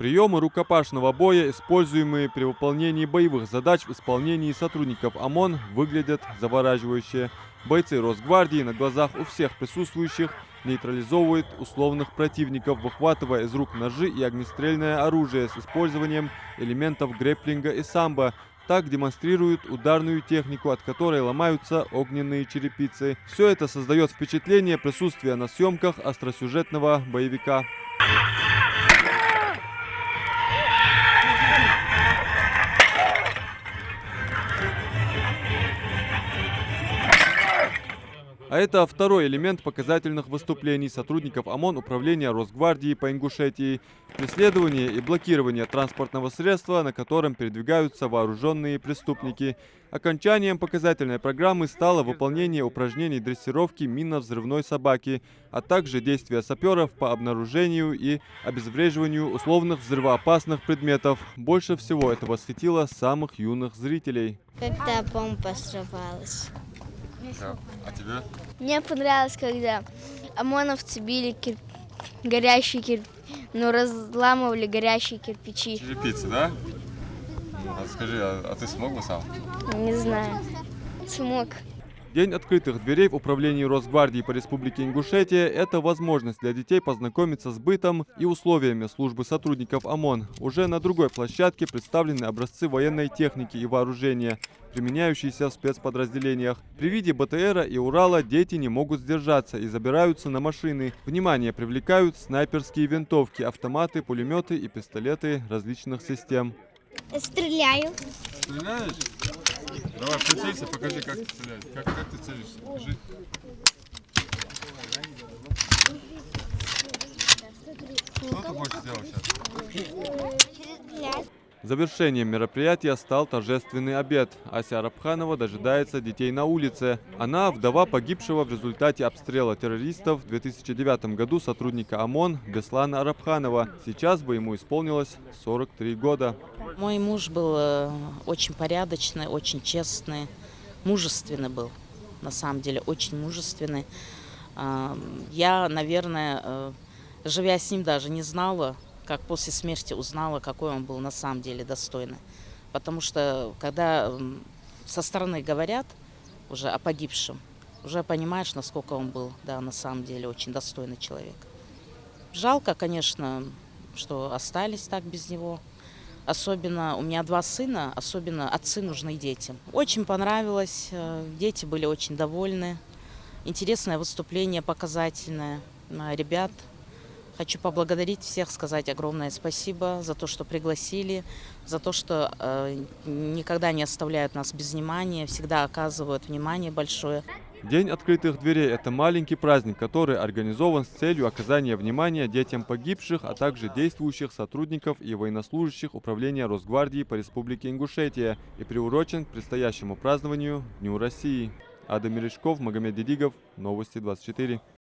Приемы рукопашного боя, используемые при выполнении боевых задач в исполнении сотрудников ОМОН, выглядят завораживающе. Бойцы Росгвардии на глазах у всех присутствующих нейтрализовывают условных противников, выхватывая из рук ножи и огнестрельное оружие с использованием элементов грэпплинга и самбо. Так демонстрируют ударную технику, от которой ломаются огненные черепицы. Все это создает впечатление присутствия на съемках остросюжетного боевика. А это второй элемент показательных выступлений сотрудников ОМОН Управления Росгвардии по Ингушетии. Преследование и блокирование транспортного средства, на котором передвигаются вооруженные преступники. Окончанием показательной программы стало выполнение упражнений дрессировки минно-взрывной собаки, а также действия саперов по обнаружению и обезвреживанию условных взрывоопасных предметов. Больше всего это восхитило самых юных зрителей. Когда бомба взрывалась. Да. А тебе? Мне понравилось, когда ОМОНовцы били разламывали горящие кирпичи. Черепицы, да? А скажи, а ты смог бы сам? Не знаю. Смог. День открытых дверей в управлении Росгвардии по Республике Ингушетия – это возможность для детей познакомиться с бытом и условиями службы сотрудников ОМОН. Уже на другой площадке представлены образцы военной техники и вооружения, применяющиеся в спецподразделениях. При виде БТРа и Урала дети не могут сдержаться и забираются на машины. Внимание привлекают снайперские винтовки, автоматы, пулеметы и пистолеты различных систем. Стреляю. Стреляешь? Давай, прицелься, покажи, как ты стреляешь. Как ты целишься? Покажи. Что ты хочешь сделать сейчас? Завершением мероприятия стал торжественный обед. Ася Арабханова дожидается детей на улице. Она вдова погибшего в результате обстрела террористов в 2009 году сотрудника ОМОН Беслана Арабханова. Сейчас бы ему исполнилось 43 года. Мой муж был очень порядочный, очень честный, мужественный был, на самом деле, очень мужественный. Я, наверное, живя с ним, даже не знала, как после смерти узнала, какой он был на самом деле достойный. Потому что, когда со стороны говорят уже о погибшем, уже понимаешь, насколько он был, да, на самом деле очень достойный человек. Жалко, конечно, что остались так без него. Особенно у меня 2 сына, особенно отцы нужны детям. Очень понравилось, дети были очень довольны. Интересное выступление, показательное. Ребят, хочу поблагодарить всех, сказать огромное спасибо за то, что пригласили, за то, что никогда не оставляют нас без внимания, всегда оказывают внимание большое. День открытых дверей – это маленький праздник, который организован с целью оказания внимания детям погибших, а также действующих сотрудников и военнослужащих Управления Росгвардии по Республике Ингушетия и приурочен к предстоящему празднованию Дню России. Адам Мережков, Магомед Дедигов, Новости 24.